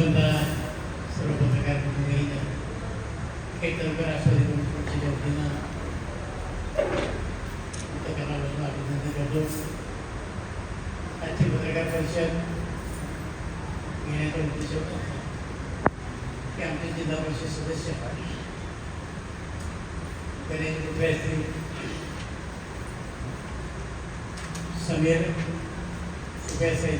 होता सर्व पत्रकार मंडळींना काही तळकर राष्ट्रवादी काँग्रेस पक्षाच्या वतीनं पत्रकारांपासून अभिनंदन करतो. आजची पत्रकार परिषद घेण्याचा उद्देश होता की आमचे जिल्हा परिषद सदस्य गणेश मुद्रे असतील, समीर सुबे असेल,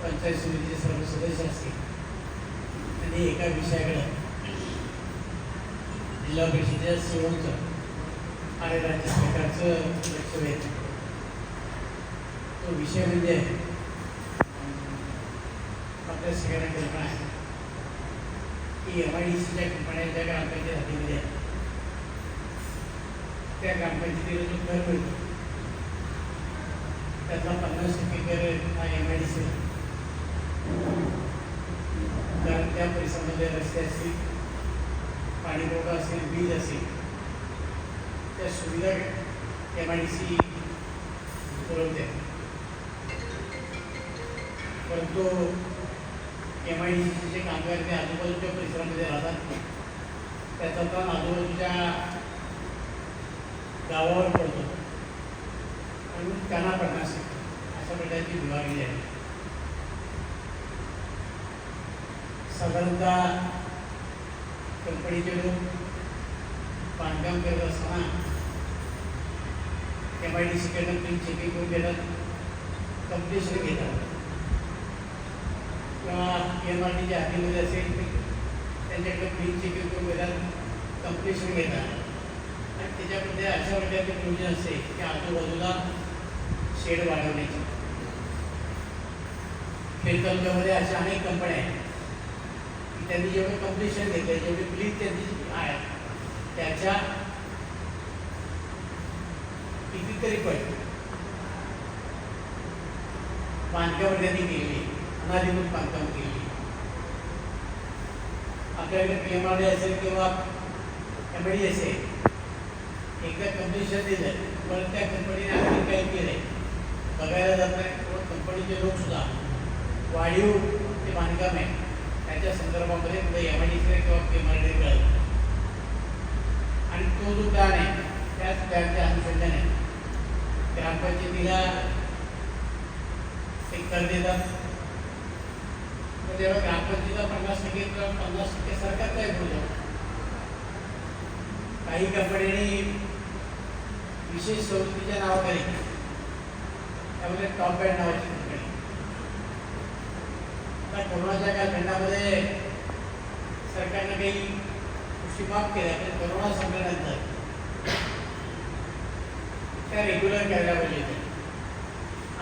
पंचायत समितीचे सर्व सदस्य असतील आणि एका विषयाकडे जिल्हा परिषदेच्या सेवांचं आणि राज्य सरकारचं लक्ष वेधलं. तो विषय म्हणजे आपल्या सगळ्यांना कल्पना आहे की MIDCच्या कंपन्यांच्या ग्रामपंचायत हातीमध्ये आहे. त्या ग्रामपंचायतीला जो कर मिळतो त्यातला 50% कर हा MIDC. कारण त्या परिसरामध्ये रस्ते असतील, पाणी पुरवठा असेल, वीज असेल, त्या सुविधा MIDC पुरवते. परंतु MIDCचे जे कामगार ते आजूबाजूच्या परिसरामध्ये राहतात, त्याचा पण आजूबाजूच्या गावावर पडतो आणि त्यांना पडण्यास अशा प्रकारची विभागणी आहे. साधारणतः कंपनीचे लोक बांधकाम करत असताना MIDCकडनं प्री चेकिंग करून घेतात, कंप्लिशन घेतात किंवा MRTच्या हातीमध्ये असेल त्यांच्याकडे प्री चेकिंग करून घेतात, कंप्लिशन घेतात आणि त्याच्यामध्ये अशा प्रकारचे प्रोविजन असते की आजूबाजूला शेड वाढवण्याची. खेड तालुक्यामध्ये अशा अनेक कंपन्या आहेत की त्यांनी जेवढे कंप्लिशन घेतले, जेवढे प्लीज त्यांची आहे त्याच्या कितीतरी पट बांधकाम त्यांनी केली, अनाधिकृत बांधकाम केली. आपल्याकडे PMRD असेल किंवा MIDC असेल, एकदा कंप्लिशन दिलं पण त्या कंपनीने आणखी काय केलंय बघायला जात नाही. किंवा कंपनीचे लोकसुद्धा वाढीव ते बांधकाम आहे त्याच्या संदर्भामध्ये पुढे MIDC किंवा PMRD कळलं आणि तो जो प्लॅन आहे त्याच प्लॅनच्या अनुषंगाने ग्रामपंचायतीला ते कर देतात. तर जेव्हा ग्रामपंचायतीला 50% किंवा 50% सरकार काय बोलतो. काही कंपन्यांनी विशेष सवलतीच्या नावाखाली, त्यामध्ये टॉप बँड नावाची कंपनी, आता कोरोनाच्या कालखंडामध्ये सरकारनं काही गोष्टी माफ केल्या, पण कोरोना संपल्यानंतर त्या रेग्युलर करायला पाहिजे.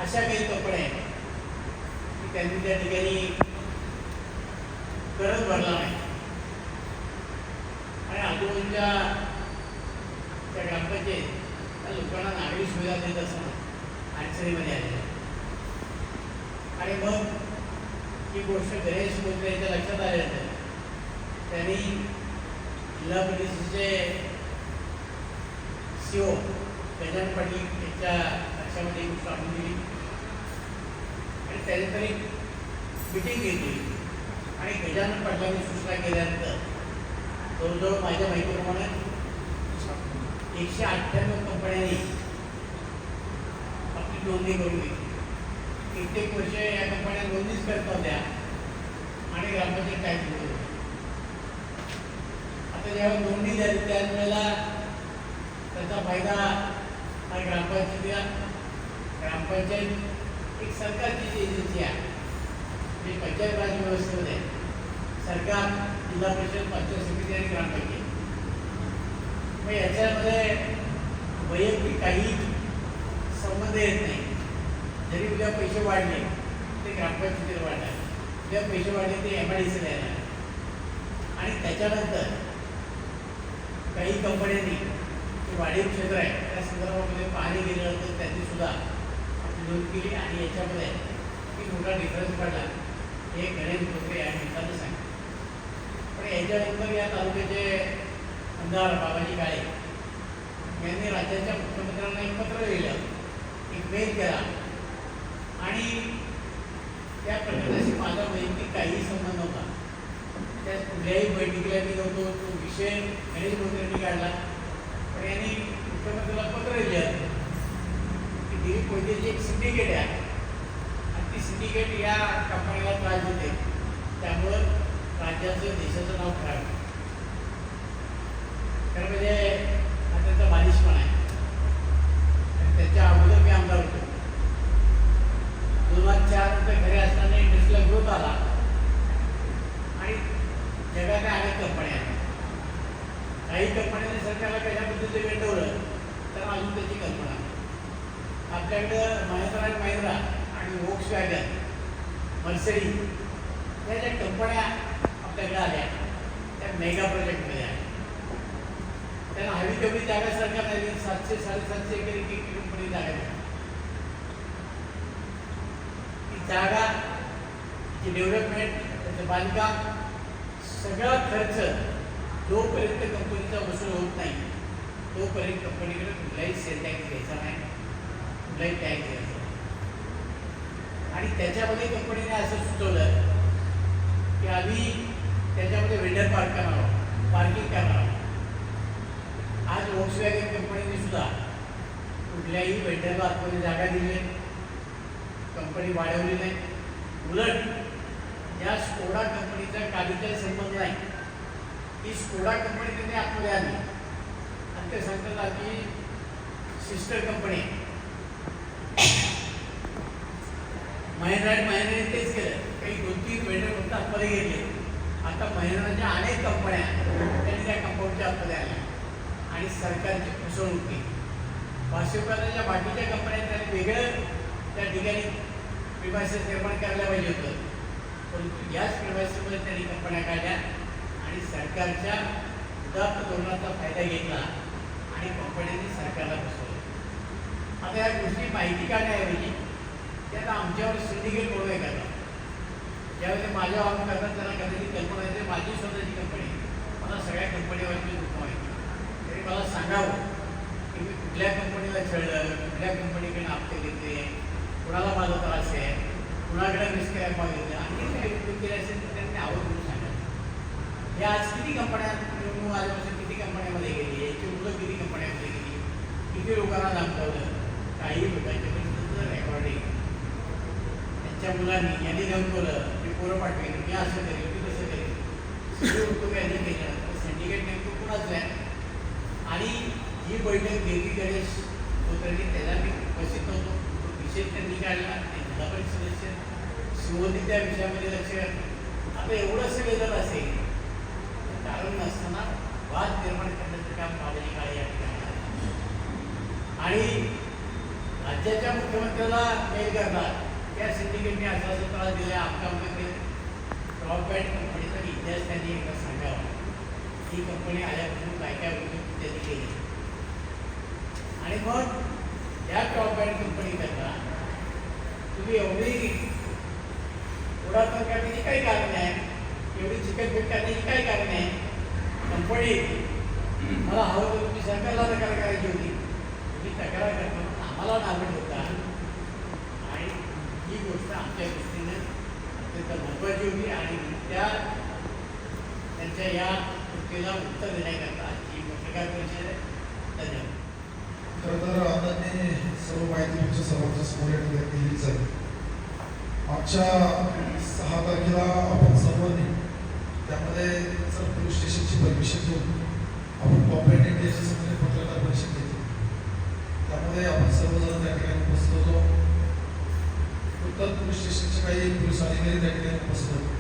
अशा काही कंपन्या आहेत की त्यांनी त्या ठिकाणी करच भरला नाही आणि आजूबाजूच्या त्या ग्रामपंचायत त्या लोकांना नागरी सुविधा देत असताना अडचणीमध्ये आले आणि मग ही गोष्ट गणेश मुद्रे यांच्या लक्षात आल्यानंतर त्यांनी जिल्हा परिषदेचे CO गजानन पाटील यांच्या लक्षामध्ये गोष्ट आणून दिली आणि त्यानंतर एक मिटिंग घेतली आणि गजानन पाटलांनी सूचना केल्यानंतर जवळजवळ माझ्या माहितीप्रमाणे 198 कंपन्यांनी आपली नोंदणी करून घेतली. कित्येक वर्ष या कंपन्या नोंदणीच करत होत्या आणि ग्रामपंचायत काय केली. आता जेव्हा नोंदणी झाली त्यावेळेला त्याचा फायदा हा ग्रामपंचायत एक सरकारची जी एजन्सी आहे, जी पंचायत राज व्यवस्थेमध्ये सरकार, जिल्हा परिषद, पंचायत समिती आणि ग्रामपंचायत, मग याच्यामध्ये वैयक्तिक काही संबंध येत नाही. जरी उद्या पैसे वाढले ते ग्रामपंचायतीला वाढणार, उद्या पैसे वाढले ते MIDCला येणार आणि त्याच्यानंतर काही कंपन्यांनी जे वाढीव क्षेत्र आहे त्या संदर्भामध्ये पाहणी केल्यानंतर त्यांनी सुद्धा आपली नोंद केली आणि याच्यामध्ये किती मोठा डिफरन्स पडला हे गणेश मुद्रे या निमित्तानं सांगितलं. पण याच्यानंतर या तालुक्याचे आमदार बाबाजी काळे यांनी राज्याच्या मुख्यमंत्र्यांना एक पत्र लिहिलं, एक मेल केला आणि त्या प्रकरणाशी माझा वैयक्तिक काहीही संबंध नव्हता. त्या कुठल्याही बैठकीला मी नव्हतो. तो विषय गणेश मंत्र्यांनी काढला, पण यांनी मुख्यमंत्र्याला पत्र लिहिलं की दिलीप मोदीची एक सिंडिकेट आहे आणि ती सिंडिकेट या कंपनीला त्रास देते, त्यामुळं राज्याचं देशाचं नाव खराब. खरं म्हणजे हा त्यांचा बालिशपणा आहे. आणि त्याच्या अगोदर मी आमदार होतो. 2004 रुपये खरे असताना इंडस्ट्रीला ग्रोथ आला आणि जगाच्या अनेक कंपन्या आहेत. काही कंपन्यांनी सरकारला कशा पद्धतीने वेटवलं तर अजून त्याची कल्पना. आपल्याकडं महिंद्रा आणि महिंद्रा आणि वोक्सवॅगन, मर्सिडीज या ज्या कंपन्या आपल्याकडे आल्या त्या मेगा प्रोजेक्टमध्ये आल्या. त्यांना हवी तेवढी जागा सरकार नाही, 700-750 एकर एक कंपनी जागा मिळाली. ती जागा, ती डेव्हलपमेंट, त्याचं बांधकाम, सगळा खर्च जोपर्यंत कंपनीचा वसूल होत नाही तोपर्यंत कंपनीकडे कुठलाही सेल टॅक्स घ्यायचा नाही, कुठलाही टॅक्स घ्यायचा नाही. आणि त्याच्यामध्ये कंपनीने असं सुचवलं की आम्ही त्याच्यामध्ये वेंडर पार्क करणार आहोत, पार्किंग करणार आहोत. आज वोक्सवॅगन कंपनीने सुद्धा कुठल्याही वेंडरला आतमध्ये जागा दिली नाही, कंपनी वाढवली नाही. उलट या स्कोडा कंपनीचा काहीचाही संबंध नाही. ही स्कोडा कंपनी त्यांनी आतमध्ये आली आणि ते सांगतात की सिस्टर कंपनी महिंद्राने तेच केलं. काही 2-3 वेंडर फक्त आतमध्ये घेतले. आता महिंद्राच्या अनेक कंपन्या त्यांनी त्या कंपाऊंडच्या आतमध्ये आल्या आणि सरकारची फसवणूक केली. वाशिवकाच्या बाकीच्या कंपन्या त्यांनी वेगळं त्या ठिकाणी प्रिमायसेस निर्माण करायला पाहिजे होतं, परंतु याच प्रिमायसेसमध्ये त्यांनी कंपन्या काढल्या आणि सरकारच्या उदात्त धोरणाचा फायदा घेतला आणि कंपन्यांनी सरकारला फसवलं. आता या गोष्टी माहिती काढण्याऐवजी त्यात आमच्यावर सिंडिकेट बोलवाय करतात. ज्यावेळी माझ्या वापर करतात त्यांना कधी कल्पना येते माझी स्वतःची कंपनी, मला सगळ्या कंपनीवरची दुःख माहिती. तरी मला सांगावं की मी कुठल्या कंपनीला छळलं, कुठल्या कंपनीकडे हप्ते घेते, कुणाला माझा त्रास आहे, कुणाकडे रिस्क आहे मागितलं आणि काही उपयोग केले असेल तर त्यांनी आवड म्हणून सांगायचं. या आज किती कंपन्या आजपासून किती कंपन्यामध्ये गेली, याची मुलं किती कंपन्यामध्ये गेली, किती लोकांना दाखवलं. काही लोकांच्याकडे रेकॉर्डिंग त्यांच्या मुलांनी यांनी धमकवलं, मी पोरं पाठवेल, मी असं करेल, मी कसं करेल, सगळे उद्योग यांनी केलं. सिंडिकेट नेमकं कुणाचं आहे. आणि ही बैठक घेतली गणेश होतरणी, त्याला मी उपस्थित नव्हतो. विषय त्यांनी काढला, ते जिल्हा परिषद सदस्य शिवोनी त्या विषयामध्ये लक्ष घातलं. आता एवढं सगळं जर असेल कारण नसताना वाद निर्माण करण्याचं काम पावलेली काळे या ठिकाणी. आणि राज्याच्या मुख्यमंत्र्याला मेल करणार त्या सिंडिकेटने असा त्रास दिला, आमच्यामध्ये ब्रॉडबँड कंपनीचा इतिहास त्यांनी एकदा सांगावा. ही कंपनी आल्यापासून काय काय उद्योग त्यांनी केले आणि मग या ब्रॉडबँड कंपनी करता तुम्ही एवढी उडापण करण्याची काही कारण आहे, एवढी चिकटफेक करण्याची काय कारण आहे. कंपनी मला हवं तर तुम्ही सरकारला तक्रार करायची होती, तुम्ही तक्रार करताना आम्हाला नावं ठेवता आणि ही गोष्ट आमच्या दृष्टीने अत्यंत महत्त्वाची होती आणि त्यांच्या या कृतीला उत्तर देण्याकरता ही पत्रकार परिषद आहे. धन्यवाद. खरं तर आताने सर्व माहिती तुमच्या सर्वांच्या समोर दिलीच आहे. मागच्या 6 तारखेला आपण सर्वांनी त्यामध्ये सर पोलीस स्टेशनची परमिशन घेऊन आपण कॉर्पोरेट इंडियाच्या संदर्भात पत्रकार परिषद घेतली. त्यामध्ये आपण सर्वजण त्या ठिकाणी उपस्थित होतो. उत्तर पोलीस स्टेशनचे काही पोलीस अधिकारी त्या ठिकाणी उपस्थित होते.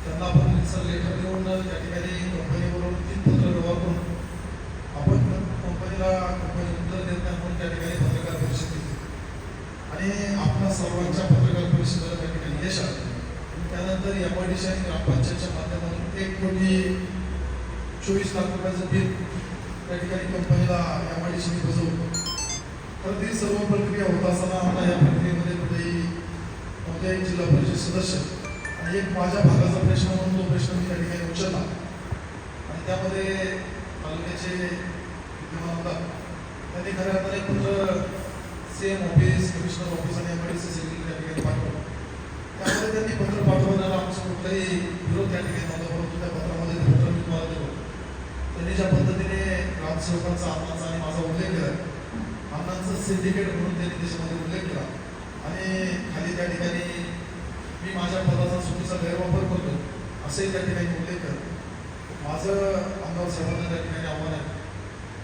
त्यांना आपण सर लेटर देऊन त्या ठिकाणी कंपनीबरोबर 3 पत्र व्यवहार करून आपण कंपनी उत्तर देत नाही म्हणून त्या ठिकाणी पत्रकार परिषद घेतली आणि आपल्या सर्वांच्या पत्रकार परिषदेला त्या ठिकाणी यश आलं. त्यानंतर MIDC आणि ग्रामपंचायतच्या माध्यमातून 1,24 लाख रुपयाचं बिल त्या ठिकाणी कंपनीला MIDCने बसवलं. तर ती सर्व प्रक्रिया होत असताना आता या प्रक्रियेमध्ये कुठेही कोणत्याही जिल्हा परिषद सदस्य आणि एक माझ्या भागाचा प्रश्न म्हणून तो प्रश्न मी त्या ठिकाणी उचलला आणि त्यामध्ये तालुक्याचे विद्यमान होतात त्यांनी खऱ्या अर्थाने पत्र CM ऑफिस, कमिशनर ऑफिस आणि MIDC सेक्रेटरी त्या ठिकाणी पाठवलं. त्या त्यांनी पत्र पाठवण्याला आमचा कुठलाही विरोध त्या ठिकाणी नव्हता, परंतु त्या पत्रामध्ये ते पत्र मी तुम्हाला देतो. त्यांनी ज्या पद्धतीने ग्रामसेवकांचा अण्णांचा आणि माझा उल्लेख केला, अण्णांचं सिंडिकेट म्हणून त्यांनी त्याच्यामध्ये उल्लेख केला आणि खाली त्या ठिकाणी मी माझ्या पदाचा चुकीचा गैरवापर करतो असेही त्या ठिकाणी उल्लेख केला. माझं आमदार साहेबांना त्या ठिकाणी आव्हान आहे,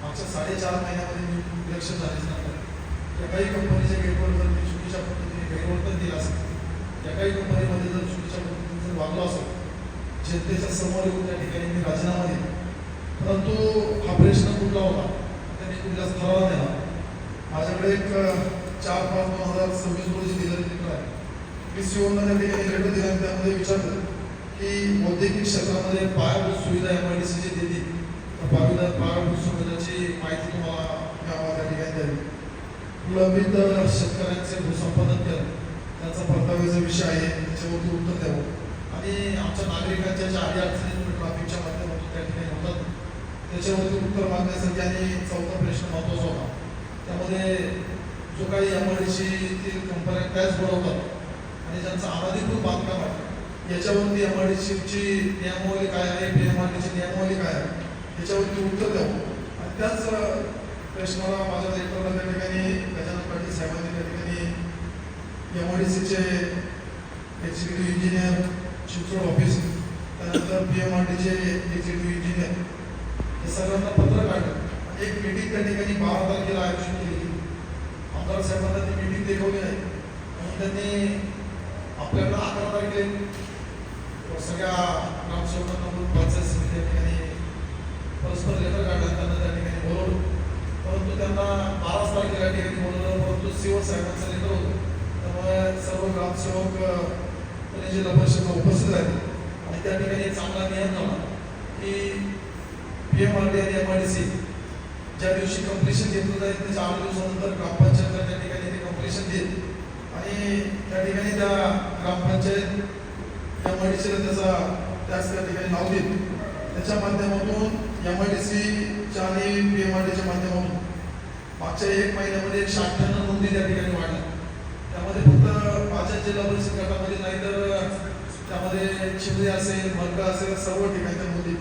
मागच्या 4.5 महिन्यामध्ये मी इलेक्शन झालेच नंतर त्या काही कंपनीच्या गेटवर जर मी चुकीच्या पद्धतीने गैरवर्तन दिलं असेल, त्या काही कंपनीमध्ये जर चुकीच्या पद्धतीने जर वागलो असेल, जनतेच्या समोर येऊन त्या ठिकाणी मी राजीनामा दिला. परंतु हा प्रश्न कुठला होता, त्यांनी कुठल्या स्थळाला दिला. माझ्याकडे एक 4/5/2026 रोजी दिलेलं लेटर आहे. मी सीओना त्या ठिकाणी लेटर दिला आणि त्यामध्ये विचारलं की औद्योगिक क्षेत्रामध्ये पायाभूत सुविधा MIDC देतील, पायाभूत सुविधाची माहिती तुम्हाला त्या ठिकाणी द्यावी. प्रलंबित शेतकऱ्यांचे भूसंपादन केलं, त्याचा परताव्याचा विषय आहे, त्याच्यावरती उत्तर द्यावं आणि आमच्या नागरिकांच्या ज्या अडीअडचणी ट्रॅफिकच्या माध्यमातून त्या ठिकाणी होतात त्याच्यावरती उत्तर मागण्यासाठी. आणि चौथा प्रश्न महत्त्वाचा होता, त्यामध्ये जो काही MIDC कंपन्या टॅक्स बुडवतात आणि ज्यांचं अनधिकृत बांधकाम आहे याच्यावरती MIDCची नियमावली काय आहे, PMRDची नियमावली काय आहे, याच्यावरती उत्तर द्यावं. आणि त्याच प्रश्नाला माझ्या लेटरला त्या ठिकाणी गजानन पाटील साहेबांनी त्या ठिकाणी MIDCचे एक्झिक्युटिव्ह इंजिनियर चिंचवड ऑफिस, त्यानंतर PMRDचे एक्झिक्युटिव्ह इंजिनियर हे सगळ्यांना पत्र काढलं. एक मीटिंग त्या ठिकाणी 12 तारखेला आयोजित केली. आमदार साहेबांना ती मीटिंग देखवली नाही म्हणून त्यांनी आपल्याला 11 तारखेला सगळ्या ग्रामसेवकांना बोलून पंचायत समिती त्या ठिकाणी परस्पर लेटर काढलं, त्यांना त्या ठिकाणी बोलवलं. परंतु त्यांना 12 तारखेला ठिकाणी बोलवलं, परंतु CO साहेबांचं लेटर होतं, त्यामुळे सर्व ग्रामसेवक पुणे जिल्हा परिषदला उपस्थित राहिले आणि त्या ठिकाणी चांगला नियम झाला की PMRD आणि MIDC ज्या दिवशी कंप्लिशन घेतलं जाईल त्याच्या 8 दिवसानंतर ग्रामपंचायतला त्या ठिकाणी ते कंप्लिशन देईल आणि त्या ठिकाणी त्या ग्रामपंचायत MIDCला त्याचा टॅक्स त्या ठिकाणी नाव देईल. त्याच्या माध्यमातून MIDCच्या आणि PMRDच्या माध्यमातून मागच्या 1 महिन्यामध्ये 198 नोंदी त्या ठिकाणी वाढल्या. त्यामध्ये फक्त माझ्या जिल्हा परिषद गटामध्ये नाही तर त्यामध्ये चिमणी असेल, मरका असेल, सर्व ठिकाणी त्या नोंदी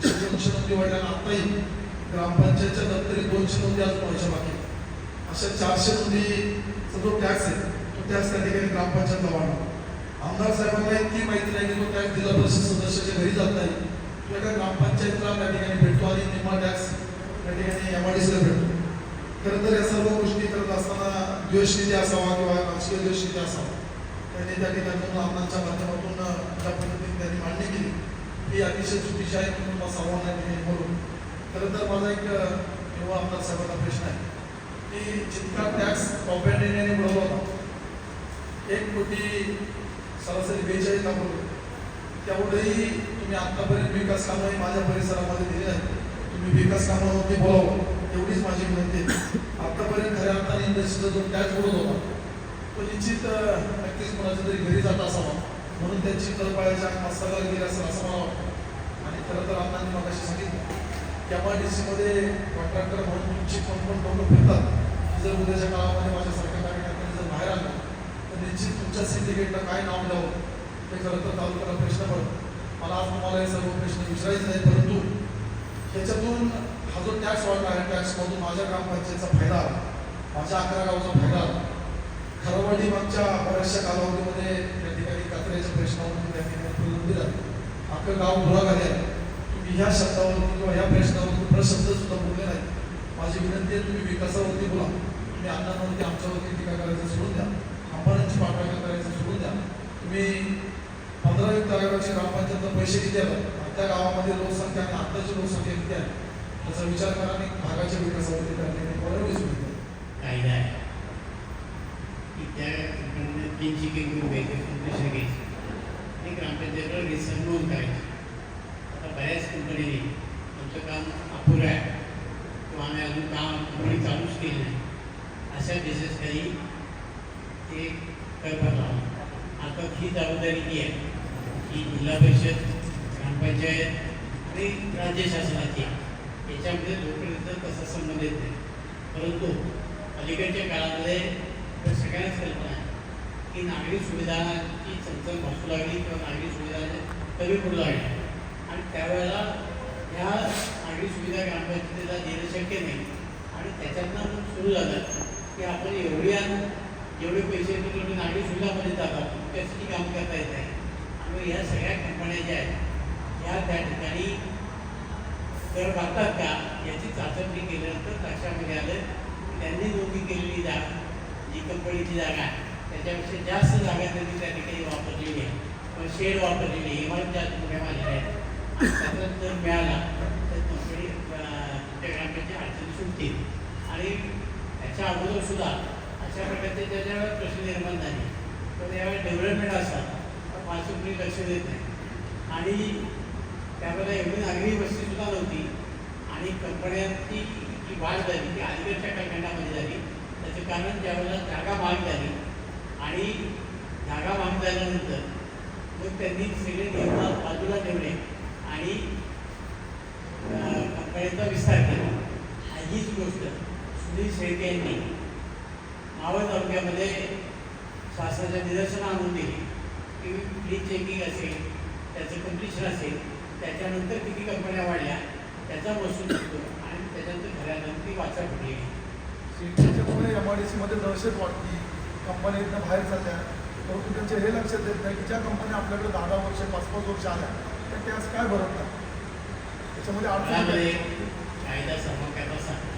200 नोंदी वाढल्या. आत्ताही ग्रामपंचायतच्या दप्तरी 200 नोंदी अजून व्हायच्या बाकी. अशा 400 नोंदीचा जो टॅक्स आहे तो टॅक्स त्या ठिकाणी ग्रामपंचायतला वाढला. आमदार साहेबांना इतकी माहिती नाही की तो टॅक्स जिल्हा परिषद सदस्याच्या घरी जात नाही, तो एका ग्रामपंचायतला त्या ठिकाणी भेटतो आणि निम्मा टॅक्स त्या ठिकाणी MIDCला भेटतो. खरं तर या सर्व गोष्टी करत असताना द्वेष किती असावा किंवा राजकीय द्वेष किती असावा, त्यांनी त्या ठिकाणी अण्णांच्या माध्यमातून ज्या पद्धतीने त्यांनी मांडणी केली ही अतिशय चुकीची आहे म्हणून मला आव्हान आहे म्हणून. खरं तर माझा एक युवा आमदार साहेबांना प्रश्न आहे की जितका टॅक्स कॉम्पॅन्डेने बुडवला होता 1 कोटी सरासरी 42 लाख रुपये, त्यामुळेही तुम्ही आतापर्यंत विकास कामं माझ्या परिसरामध्ये दिली नाही. तुम्ही विकास कामावरती बोलावं एवढीच माझी विनंती आहे. आतापर्यंत खऱ्या अर्थाने इंडस्ट्रीचा जो टॅक्स बुडत होता तो निश्चित नक्कीच कोणाच्या तरी घरी जात असावा म्हणून त्यांची तळपायाच्या मसाला गेली असेल असं मला वाटतं. आणि खरं तर अण्णांनी मगाशी सांगितलं की MIDCमध्ये कॉन्ट्रॅक्टर म्हणून तुमची कोण लोक फिरतात, जर उद्याच्या काळामध्ये माझ्या सरकार कार्यकर्त्यांनी जर बाहेर आलं तर निश्चित तुमच्या सिंडिकेटला काय नाव द्यावं ते खरं तर तालुक्याला प्रश्न पडतो. मला आज तुम्हाला हे सर्व प्रश्न विचारायचे नाही, परंतु त्याच्यातून हा जो टॅक्स वाढला आहे टॅक्समधून माझ्या ग्रामपंचायतचा फायदा आला, माझ्या 11 गावचा फायदा आला. खरवाडी मागच्या बऱ्याचशा कालावधीमध्ये त्या ठिकाणी कचऱ्याच्या प्रश्नावरून त्या ठिकाणी प्रलंबित आहे. अख्खं गाव धुळा घाले आहे. तुम्ही ह्या शब्दावरती किंवा ह्या प्रश्नावरती प्रशब्द सुद्धा बोलले नाही. माझी विनंती आहे तुम्ही विकासावरती बोला. तुम्ही अण्णांवरती आमच्यावरती टीका करायचं सोडून द्या, आंबाड्यांची पाठराखण करायचं सोडून द्या. तुम्ही 15 तळागाळाच्या ग्रामपंचायतला पैसे किती येतात, त्या गावामध्ये लोकसंख्या आणि आत्ताची लोकसंख्या किती आहे त्याचा विचार करा आणि भागाच्या विकासावरती करणे बरोबर कायदा आहे की त्या कंपनीने 300 किलो घ्यायचे, पैसे घ्यायचे आणि ग्रामपंचायतीवर रिसर्च नोंद करायची. आता बऱ्याच कंपनीने आमचं काम अपुरं आहे किंवा आम्ही अजून काम कंपनी चालूच केली नाही अशा बेसिस काही ते कर भरला. आता ही जबाबदारी जी आहे ही जिल्हा परिषद, ग्रामपंचायत आणि राज्य शासनाची आहे. याच्यामध्ये लोकप्रतिनिधीचा तसा संबंध येत नाही. परंतु अलीकडच्या काळामध्ये सगळ्यांनाच कल्पना आहे की नागरी सुविधांची चणचण भासू लागली किंवा नागरी सुविधा कमी पडू लागल्या आणि त्यावेळेला ह्या नागरी सुविधा ग्रामपंचायतीला देणं शक्य नाही आणि त्याच्यातनं सुरू झालं की आपण जेवढे पैसे येतो तेवढे नागरी सुविधामध्ये जातात त्यासाठी काम करता येत आहे आणि ह्या सगळ्या कंपन्या ज्या आहेत ह्या त्या ठिकाणी कर भरतात का याची चाचपणी केल्यानंतर लक्षामध्ये आलं की त्यांनी नोंदणी केलेली जागा जी कंपनीची जागा आहे त्याच्यापेक्षा जास्त जागा त्यांनी त्या ठिकाणी वापरलेली आहे पण शेड वापरलेली आहे इमारत जास्त मोठ्या माझ्या आहेत आणि त्याचा जर मिळाला तर कंपनी त्या ग्रामपंचायती अडचणी सुटतील आणि त्याच्या अगोदर सुद्धा अशा प्रकारचे त्याच्यावर प्रश्न निर्माण झाले पण यावेळी डेव्हलपमेंट असतात तर फारसं कुणी लक्ष देत नाही आणि त्यामध्ये एवढी नागरी वस्तीसुद्धा नव्हती आणि कंपन्यांची जी वाढ झाली ती अलीकडच्या कालखंडामध्ये झाली त्याचं कारण ज्यावेळेला जागा महाग झाली आणि जागा महाग झाल्यानंतर मग त्यांनी सगळे नियम बाजूला ठेवले आणि कंपन्यांचा विस्तार केला हीच गोष्ट सुनील शेळके यांनी मावळ तालुक्यामध्ये शासनाच्या निदर्शनं आणून दिली की फ्री चेकिंग असेल त्याचं कम्प्लिशन असेल त्याच्यानंतर किती कंपन्या वाढल्या त्याचा महसूल होतो आणि त्याच्यानंतर घरानंतर ती वाचा फुटली त्याच्यामुळे MIDC दहशत वाटली कंपन्या बाहेर चालल्या परंतु त्यांचे हे लक्षात येत नाही की ज्या कंपन्या आपल्याकडे 10 वर्ष 5-5 वर्ष आल्या तर त्या आज काय भरत नाही त्याच्यामध्ये घरामध्ये कायदा समकायदा सांग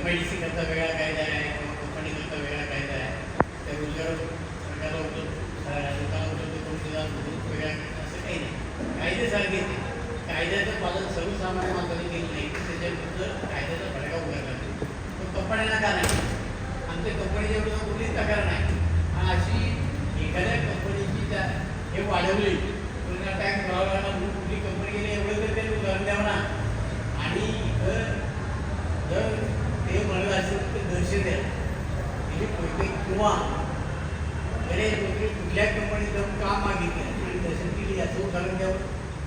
MIDC करता वेगळा कायदा आहे किंवा कंपनी करता वेगळा कायदा आहे त्या रोजगार सरकारला लोकांना उपलब्ध करून दिला वेगळा असं काही नाही कायदे सारखे कायद्याचं पालन सर्वसामान्य माणसाने केलं नाही की त्याच्याबद्दल कायद्याचा भडका उभा करतो पण कंपन्यांना का नाही आमच्या कंपनीच्या विरोधात कुठलीच तक्रार नाही आणि अशी एखाद्या कंपनीची त्या हे वाढवली पुन्हा टॅक्स भरावा लागला म्हणून कुठली कंपनी गेली एवढं तर त्यांनी उदाहरण द्यावं ना आणि जर ते म्हणत असेल तर दहशत आहे किंवा कुठल्या कंपनीत जाऊन काम मागितलं आणि दहशत केली याचं उदाहरण द्यावं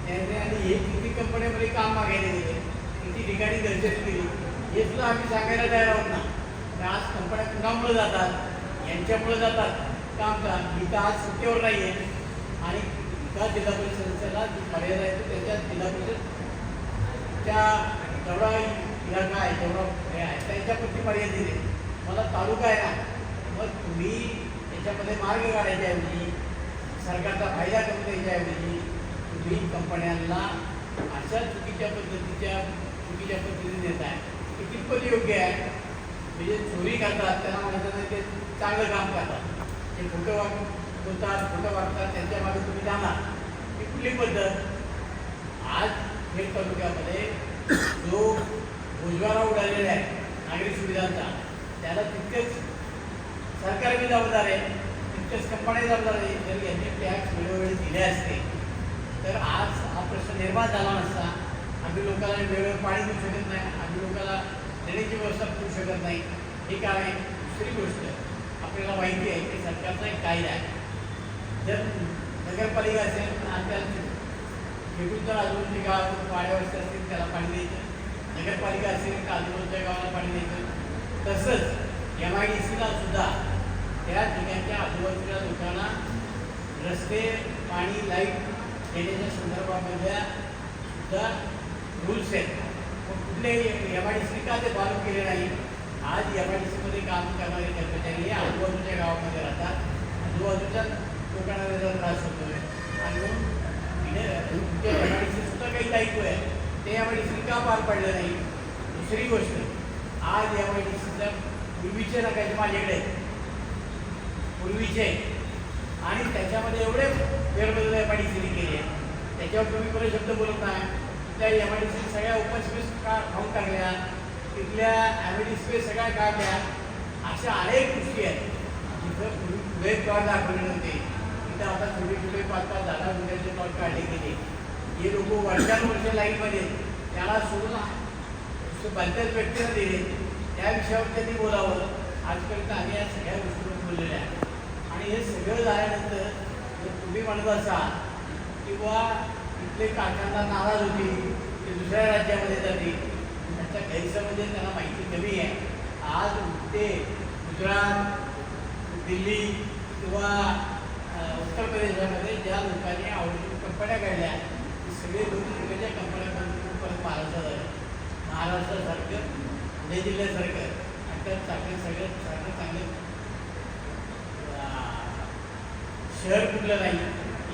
त्याने आणि हे किती कंपन्यामध्ये काम मागायला गेले किती ठिकाणी दहशत केली हे सुद्धा आम्ही सांगायला तयार आहोत ना तर आज कंपन्या कुणामुळे जातात यांच्यामुळे जातात काम का इथं आज सत्तेवर नाही आहे आणि एका जिल्हा परिषद सदस्याला जी मर्यादा आहे तो त्याच्या जिल्हा परिषदच्या जेवढा इलाका आहे जेवढा हे आहे त्यांच्यापुरती मर्यादित आहे मला तालुका आहे ना मग तुम्ही त्याच्यामध्ये मार्ग काढायच्याऐवजी सरकारचा फायदा करून द्यायच्याऐवजी तुम्ही कंपन्यांना अशा चुकीच्या पद्धतीने देत आहे ते कितपत योग्य आहे म्हणजे चोरी करतात त्यांना म्हणायचं नाही ते चांगलं काम करतात ते खोटं वागतात त्यांच्या मागे तुम्ही जाणार ही कुठली पद्धत आज खेड तालुक्यामध्ये जो भुजवारा उडालेला आहे नागरी सुविधांचा त्याला तितकेच सरकार बी जबाबदार आहे तितकेच कंपन्या जबाबदार आहे जर यांनी टॅक्स वेळोवेळी दिले असते तर आज हा प्रश्न निर्माण झाला नसता आम्ही लोकांना वेळेवर पाणी देऊ शकत नाही आम्ही लोकांना देण्याची व्यवस्था करू शकत नाही हे काय आहे दुसरी गोष्ट आपल्याला माहिती आहे की सरकारचा एक कायदा आहे जर नगरपालिका असेल आणि त्याला वेगवेगळ्या आजूबाजूचे गाव वाड्यावरचे असतील त्याला पाणी द्यायचं नगरपालिका असेल तर आजूबाजूच्या गावाला पाणी द्यायचं तसंच MIDCला सुद्धा त्या ठिकाणच्या आजूबाजूच्या लोकांना रस्ते पाणी लाईट देण्याच्या संदर्भामधल्या सुद्धा रूल्स आहेत पण कुठले MIDC का ते फॉलो केले नाही आज MIDCमध्ये काम करणारे कर्मचारी हे आजूबाजूच्या गावामध्ये राहतात आजूबाजूच्या लोकांना त्याचा त्रास होतो आहे आणि म्हणून तुमच्या MIDC सुद्धा काही दायित्व आहे ते MIDC का पार पडलं नाही दुसरी गोष्ट आज MIDCचा पूर्वीचे नकाशे माझ्याकडे पूर्वीचे आणि त्याच्यामध्ये एवढे फेरबदल MIDCने केले त्याच्यावर तुम्ही बरे शब्द बोलत नाही त्या MIDC सगळ्या ओपन स्पेस का खाऊन टाकल्या तिथल्या ॲम्युनिटी स्पेस सगळ्या काढल्या अशा अनेक गोष्टी आहेत जिथं पुढे प्लॉट दाखवले नव्हते तिथं आता थोडे 5-5 10 गुंठ्याचे प्लॉट काढले गेले हे लोक वर्षानुवर्ष लाईनमध्ये त्याला सोडून बऱ्याच व्यक्तीला दिले त्या विषयावर त्यांनी बोलावं आजपर्यंत आम्ही या सगळ्या गोष्टीवर बोललेल्या आहे आणि हे सगळं झाल्यानंतर जर तुम्ही म्हणत असाल किंवा इथले कारखाना नाराज होती ते दुसऱ्या राज्यामध्ये जातील त्याचा गैरसमज त्यांना माहिती कमी आहे आज ते गुजरात दिल्ली किंवा उत्तर प्रदेशामध्ये ज्या लोकांनी आवडीच्या कंपन्या काढल्या ते सगळे लोक तिकडच्या कंपन्यांमधून परत महाराष्ट्रात आले. महाराष्ट्रासारखं पुणे जिल्ह्यासारखं आता चांगलं शहर कुठलं नाही.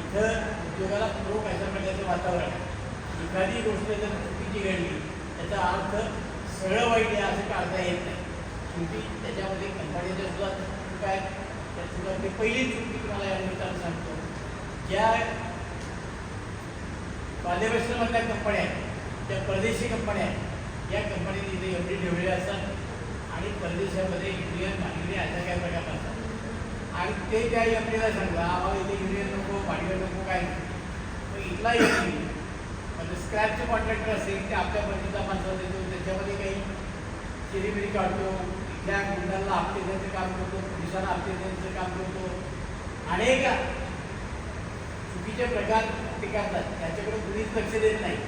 इथं उद्योगाला पूरक अशा प्रकारचं वातावरण आहे. एखादी गोष्ट जर चुकीची घडली त्याचा अर्थ सरळ वाईट आहे असं काढता येत नाही. शेवटी त्याच्यामध्ये कंपनीच्या सुद्धा चूक आहे. त्या चुकातली पहिली चूक मी तुम्हाला या निमित्तानं सांगतो. ज्या बाल्यवस्थेमधल्या कंपन्या आहेत त्या परदेशी कंपन्या आहेत. या कंपनीने इथे एवढी ठेवलेल्या असतात आणि परदेशामध्ये युनियन भांडवली अशा काही प्रकार असतात आणि ते त्या आपल्याला सांगता आम्हाला इथे युनियन नको भांडवल नको काय नाही. मग इथला येईल म्हणजे स्क्रॅपचे कॉन्ट्रॅक्टर असेल ते आपल्या पद्धतीचा माणसा देतो. त्याच्यामध्ये काही चिरीबिरी काढतो. इथल्या गुंडांना हप्ते द्यायचं काम करतो. पोलिसांना हप्ते द्यायचं काम करतो. अनेक चुकीचे प्रकार ते करतात. त्याच्याकडे कुणीच लक्ष देत नाही.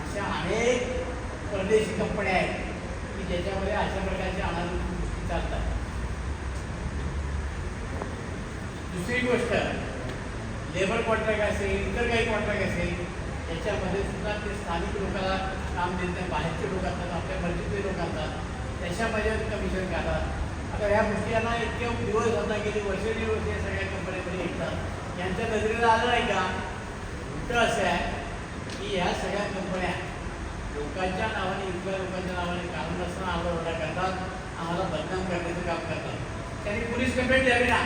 अशा अनेक परदेशी कंपन्या आहेत की ज्याच्यामध्ये अशा प्रकारच्या अनाधिकृत गोष्टी चालतात. दुसरी गोष्ट लेबर कॉन्ट्रॅक्ट असेल इतर काही कॉन्ट्रॅक्ट असेल याच्यामध्ये सुद्धा ते स्थानिक लोकांना काम देत नाही. बाहेरचे लोक असतात आपल्या मर्जीचे लोक असतात त्याच्यामध्ये कमिशन काढतात. आता ह्या गोष्टी यांना इतके दिवस होता गेली वर्षानुवर्ष या सगळ्या कंपन्यांमध्ये येतात. यांच्या नजरेला आलं नाही का? उलटं असं आहे की ह्या सगळ्या कंपन्या लोकांच्या नावाने इथल्या लोकांच्या नावाने कारण नसताना आरडाओरडा करतात. आम्हाला बदनाम करण्याचं काम करतात. त्यांनी पोलीस कंप्लेंट द्यावी ना.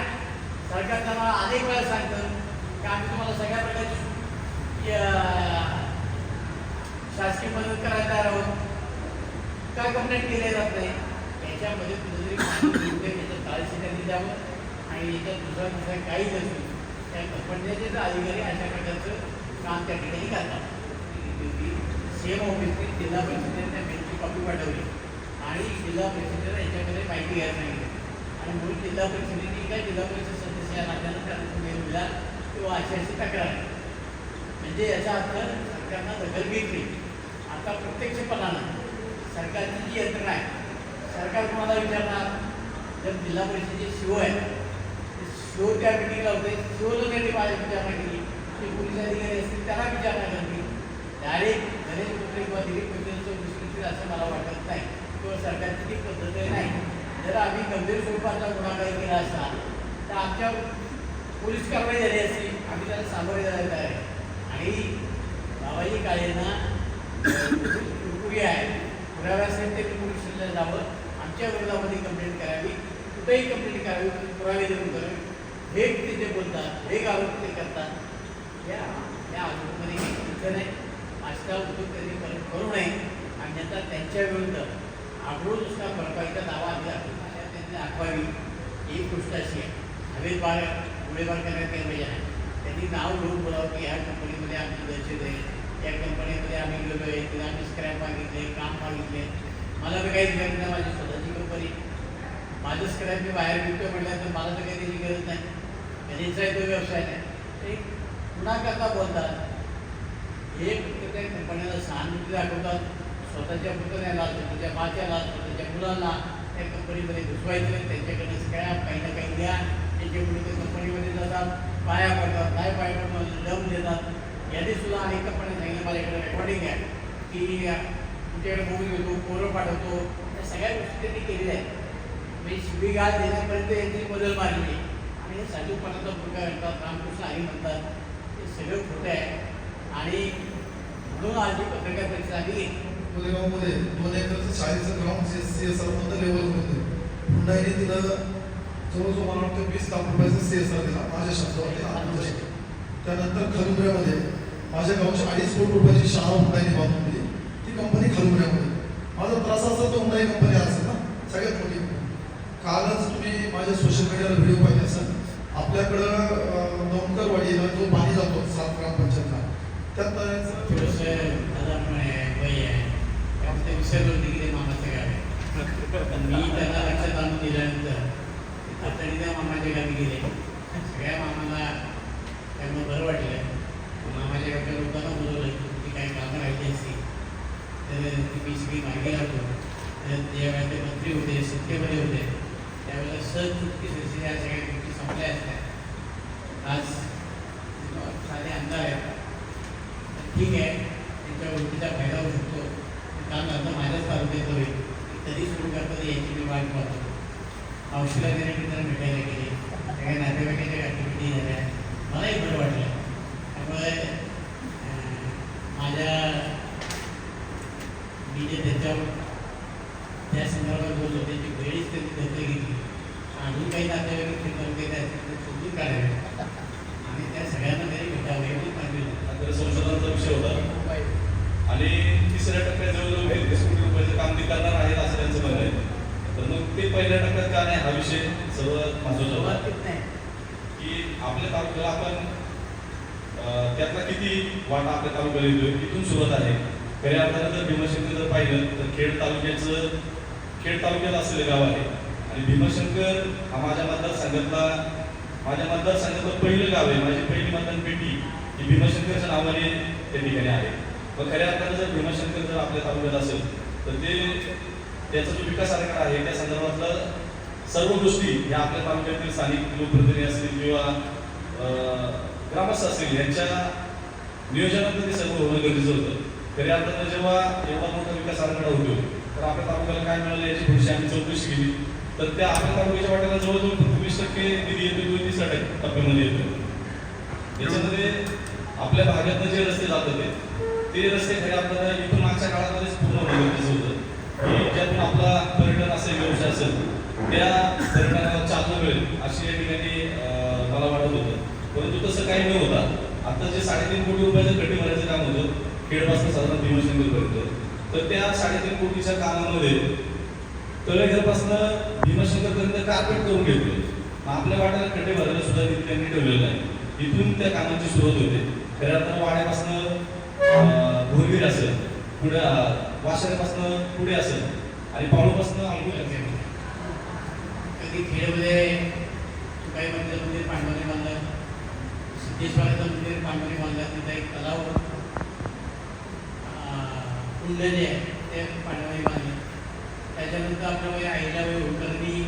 सरकार त्यांना अनेक वेळा सांगतं की आम्ही तुम्हाला सगळ्या प्रकारची शासकीय मदत करायला तयार आहोत. काय कंप्लेंट केल्या जात नाही. याच्यामध्ये कुठेतरी याच्यात काळजी त्यांनी द्यावं आणि याच्यात दुसऱ्या काहीच असेल त्या कंपन्याचे तर अधिकारी अशा प्रकारचं काम त्या ठिकाणी करतात. सेम ऑफिसने जिल्हा परिषदेने त्या मेलची कॉपी पाठवली आणि जिल्हा परिषदेला याच्यामध्ये माहिती घ्यायला सांगितली आणि म्हणून जिल्हा परिषदेने काय जिल्हा परिषद सदस्य या नात्यानं त्यांना मेल दिला किंवा अशी तक्रार आहे. म्हणजे याचा अर्थ सरकारनं दखल घेतली. आता प्रत्यक्षपणानं सरकारची जी यंत्रणा आहे सरकार कोणाला विचारणार? जर जिल्हा परिषदेचे शिओ आहे शिओ त्या मिटिंगला होते शिओला त्यांनी माझ्या विचारणा केली. जे पोलीस अधिकारी असतील त्यांना विचारणा करतील. डायरेक्ट गणेश कुत्रे किंवा दिलीप कुत्रेचं दुसरीतील असं मला वाटत नाही किंवा सरकारची ती पद्धत नाही. जर आम्ही गंभीर स्वरूपाचा गुन्हा काही केला असता तर आमच्या पोलीस कारवाई झाली असती. आम्ही त्याला सामोरे जायला तयार आहे. आणि बाबाजी काळेंना कुरकुरी आहे पुराव्यासाठी ते पोलीस स्टेशनला जावं आमच्या विरोधामध्ये कंप्लेंट करावी कुठेही कंप्लेंट करावी पुरावे देऊन करावी. हे ते जे बोलतात हे आरोप ते करतात या आरोपामध्ये काही चुकीचं नाही. अशा उद्योग त्यांनी करू नये आणि आता त्यांच्या विरुद्ध आढळून नुसता भरपाईचा दावा त्यांनी दाखवावी. एक गोष्ट अशी आहे हवेत गोळीबार करण्यात काही मजा नाही. त्यांनी नाव घेऊन बोलावं की ह्या कंपनीमध्ये आमची दहशत आहे या कंपनीमध्ये आम्ही गेलो आहे तिथे आम्ही स्क्रॅप मागितले काम मागितले. मला तर काहीच गरज नाही. माझी स्वतःची कंपनी माझं स्क्रॅप मी बाहेर विकतो म्हटल्यानंतर मला तर काही त्याची गरज नाही. त्यांचा तो व्यवसाय नाही. ते पुन्हा करता बोलतात. हे फक्त त्या कंपन्याला सहानुभूती दाखवतात. स्वतःच्या पुतण्याला स्वतःच्या बाच्याला स्वतःच्या मुलांना त्या कंपनीमध्ये घुसवायचं. त्यांच्याकडे स्क्रॅप काही ना काही द्या. त्यांच्याकडे ते कंपनीमध्ये जातात पाया पडतात नाही पाया पडतात दम देतात. याने सुद्धा अनेक कंपन्या सांगितलं माझ्याकडे रेकॉर्डिंग आहे की तुमच्याकडे मोबाईल घेतो पोरं पाठवतो. या सगळ्या गोष्टी त्यांनी केलेल्या आहेत. म्हणजे शिवीगाळ देण्यापर्यंत यांची बदल मारली आणि हे साधूपणाचा प्रकार म्हणतात रामकृष्ण हरी म्हणतात हे सगळं खोटं आहे. आणि म्हणून आज जी पत्रकार परिषद आली कोलेगावमध्ये 2 एकरचं शाळेचं ग्राउंड CSR मधलं लेवल होतं. हुंडाईने तिथं जवळजवळ मला वाटतं 20 लाख रुपयाचा CSR दिला माझ्या शब्दावरती. त्यानंतर खलुबऱ्यामध्ये माझ्या गावची 2.5 कोटी रुपयाची शाळा हुंडाईने बांधून दिली. ती कंपनी खलुबऱ्यामध्ये. माझा त्रास असा तो हुंडाई कंपनी असेल ना सगळ्यात मोठी. कालच तुम्ही माझ्या सोशल मीडियाला व्हिडिओ पाहिजे असेल आपल्याकडं नौकरवाडीला जो पाणी जातो 7 ग्रामपंचायतला त्यात त्यामुळे विसरलो तिकडे मामाचं गाव आहे. मी त्यांना लक्षात आणून दिल्यानंतर तातडीने मामाच्या गावी गेले. सगळ्या मामाला त्यांना बरं वाटलं. मामाच्या गावच्या लोकांना बोलवलं की काही कामं राहिली असती तर ती मी सगळी मागे लागतो. तर ज्यावेळेला ते मंत्री होते सत्तेमध्ये होते त्यावेळेला सहज चुटकी या सगळ्या गोष्टी संपल्या असत्या. ठीक आहे त्यांच्या ओळखीचा फायदा होऊ शकतो, काम आता माझ्याच तालुक्यात होईल कधी सुरू करतात याची मी वाट पाहतो. औषधा देण्यासाठी तर भेटायला गेले, सगळ्या नातेवाईकाच्या ॲक्टिव्हिटी झाल्या, मलाही बरं वाटलं. त्यामुळे माझ्या मी जे त्याच्यावर त्या संदर्भात बोललो त्याची वेळीच त्यांनी दखल घेतली. अजून काही नातेवाईक ते तालुक्यात आहेत शोधून काढावे आणि त्या सगळ्यांना तरी भेटावे एवढी मागणी. तर संशोधनाचा विषय होता आणि तिसऱ्या टप्प्यात जवळजवळ 30 कोटी रुपयाचं काम ते करणार आहेत असं त्यांचं म्हणणं आहे. तर मग ते पहिल्या टप्प्यात का नाही हा विषय सर्वात महत्त्वाचा होता की आपल्या तालुक्याला आपण त्यातला किती वाटा आपल्या तालुक्याला येतोय, इथून सुरुवात आहे. खऱ्या अर्थानं जर भीमाशंकर जर पाहिलं तर खेड तालुक्यात असलेलं गाव आहे आणि भीमाशंकर हा माझ्या मतदारसंघातलं पहिलं गाव आहे. माझी पहिली मतदान पेटी ही भीमाशंकरच्या नावाने त्या ठिकाणी आहे. मग खऱ्या अर्थानं जर भीमाशंकर जर आपल्या तालुक्यात असेल तर त्याचा जो विकास आराखडा आहे त्या संदर्भातलं सर्व गोष्टी ह्या आपल्या तालुक्यातील स्थानिक लोकप्रतिनिधी असतील किंवा ग्रामस्थ असतील यांच्या नियोजनातून ते सर्व होणं गरजेचं होतं. खऱ्या अर्थानं जेव्हा एवढा मोठा विकास आराखडा होतो तर आपल्या तालुक्याला काय मिळालं याची थोडीशी आम्ही चौकशी केली. तर त्या आपल्या तालुक्याच्या वाट्याला जवळजवळ फक्त 20% निधी येतो, 30% टप्प्यामध्ये येतो. याच्यामध्ये आपल्या भागातनं जे रस्ते जातात ते रस्ते खऱ्या अर्थानं इथून मागच्या काळामध्येच पूर्ण होणं गरजेचं होतं की ज्यातून आपला पर्यटन असेल, व्यवसाय असेल त्या पर्यटनाला चालना मिळेल अशी या ठिकाणी मला वाटत होतं. परंतु तसं काही न होता आता जे 3.5 कोटी रुपयाचं गड्डी भरायचं काम होतं खेडपासून साधारण भीमाशंकरपर्यंत, तर त्या 3.5 कोटीच्या कामामध्ये तळेघरपासून भीमाशंकरपर्यंत कार्पेट करून घेतलं. आपल्या वाट्याला खड्डे भरायला सुद्धा त्यांनी ठेवलेलं नाही. इथून त्या कामाची सुरुवात होते. खऱ्या अर्थानं वाड्यापासून भोरगीर असेल, पुढे वाशाऱ्यापासून पुढे असेल आणि पावळूपासून आंघोळ असेल. कधी खेडमध्ये काही मंदिर पांडवाने बांधलं, सिद्धेश्वराचं मंदिर पांडवाने बांधलं, तिथं एक तलाव कुंड जे आहे ते पांडवाने बांधलं. त्याच्यानंतर आपल्यामध्ये अहिल्याबाई होळकरांनी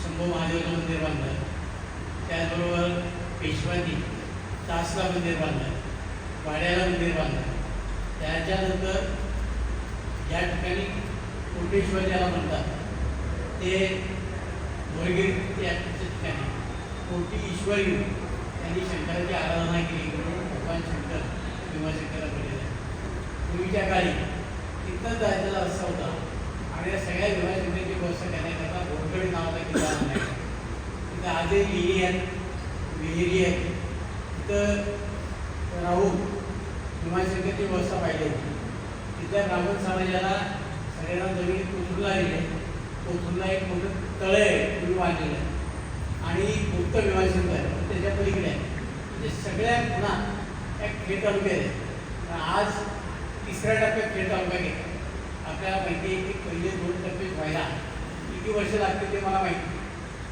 शंभू महादेवाचं मंदिर बांधलं. त्याचबरोबर पेशवांनी तासला मंदिर बांधलं, वाड्याला मंदिर बांधलं. त्याच्यानंतर या ठिकाणी कोटेश्वर ज्याला म्हणतात ते मोरगीर या ठिकाणी कोटी ईश्वर येऊन त्यांनी शंकराची आराधना केली म्हणून भगवान शंकर भीमाशंकरला पडलेला आहे. पूर्वीच्या काळी तिथं जायचा रस्ता होता आणि या सगळ्या भीमाशंकरची व्यवस्था करण्याकरता घोरगडी नावाचा किल्ला नाही. तिथं आजही विहिरी आहेत. तिथं राहून भीमाशंकरची व्यवस्था पाहिली होती. तिथल्या ब्राह्मण समाजाला सगळ्यांना जमिनी कोथरूडला दिले. कोथरूडला एक मोठं तळे पूर्वी बांधलेलं आहे आणि मुक्त भीमाशंकर त्याच्या पलीकडे आहे. म्हणजे सगळ्या पुन्हा या खेड तालुक्यात आहे. आज तिसऱ्या टप्प्यात खेड तालुका घेतला. आपल्याला माहिती आहे की पहिले 2 टप्पे व्हायला किती वर्ष लागतील ते मला माहिती.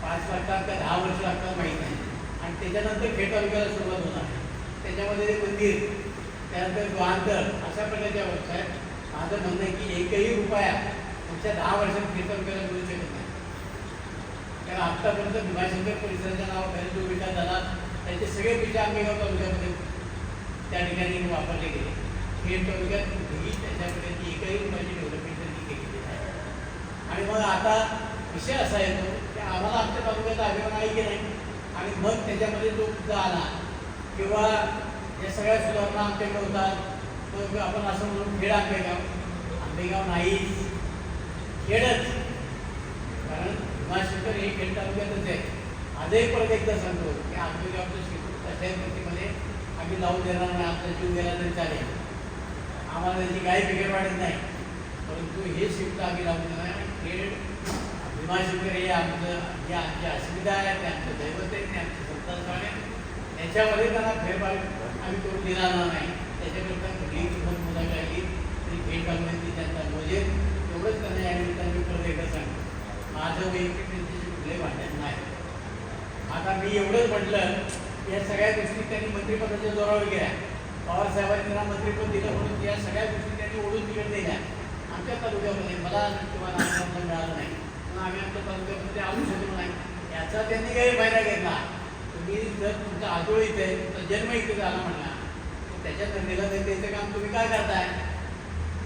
5 लागतात का 10 वर्ष लागतात माहीत नाही. आणि त्याच्यानंतर खेड तालुक्याला सुरुवात होणार. त्याच्यामध्ये ते मंदिर, त्यानंतर वाहनतळ अशा प्रकारच्या व्यवस्था आहेत. माझं म्हणणं आहे की एकही रुपया पुढच्या 10 वर्षात खेड तालुक्याला मिळू शकत नाही. कारण आत्तापर्यंत भीमाशंकर परिसराच्या नावाखाली जो विकास झाला त्याचे सगळे पैसे आंबेगाव तालुक्यामध्ये त्या ठिकाणी वापरले गेले. खेड तालुक्यात कुठेही त्याच्याकडे एकही रुपयाची डेव्हलपमेंट त्यांनी केलेली आहे. आणि मग आता विषय असा येतो की आम्हाला आमच्या तालुक्याचा अभिमान आहे की नाही. आणि मग त्याच्यामध्ये जो मुद्दा आला किंवा या सगळ्या सुधारणा आमच्याकडे होतात, मग आपण असं म्हणून खेड आंबेगाव नाही, खेडच. कारण भीमाशंकर हे खेड तालुक्यातच आहे. आजही परत एकदा सांगतो की आंबेगावचं शिकून तशाही पद्धतीमध्ये आम्ही लावून देणार नाही. आमचा जीव गेला तरी चालेल, आम्हाला त्याची काही बिघड वाटत नाही. परंतु हे शिफ्ट आम्ही लावून देणार नाही. खेड भीमाशंकर हे आमची अस्मिता आहे, ते आमचं दैवत आहे, ते आमचं संतान आहे. याच्यामध्ये त्यांना फेरफार आम्ही करून देणार नाही. त्याच्याकरता कुठलीही किंमत मोजावी लागली तरी खेड तालुक्यात त्यांचा मोजेल एवढंच त्यांना या निमित्ताने परत एकदा सांगतो. माझं वैयक्तिक त्यांच्याशी कुठलंही भांडण नाही. आता मी एवढंच म्हटलं या सगळ्या गोष्टी त्यांनी मंत्रिपदाच्या जोरावर गेल्या. पवारसाहेबांनी त्यांना मंत्रिपद दिलं म्हणून या सगळ्या गोष्टी त्यांनी ओढून तिकडे दिल्या. आमच्या तालुक्यामध्ये मला किंवा नामांकन मिळालं नाही, पण आम्ही आमच्या तालुक्यामध्ये आणू शकलो नाही. याचा त्यांनी काही फायदा घेतला. तुम्ही जर तुमचा आजोळ इथे तुमचा जन्म इथे झाला म्हणला त्याच्यात दिलं तर त्याचं काम तुम्ही काय करताय?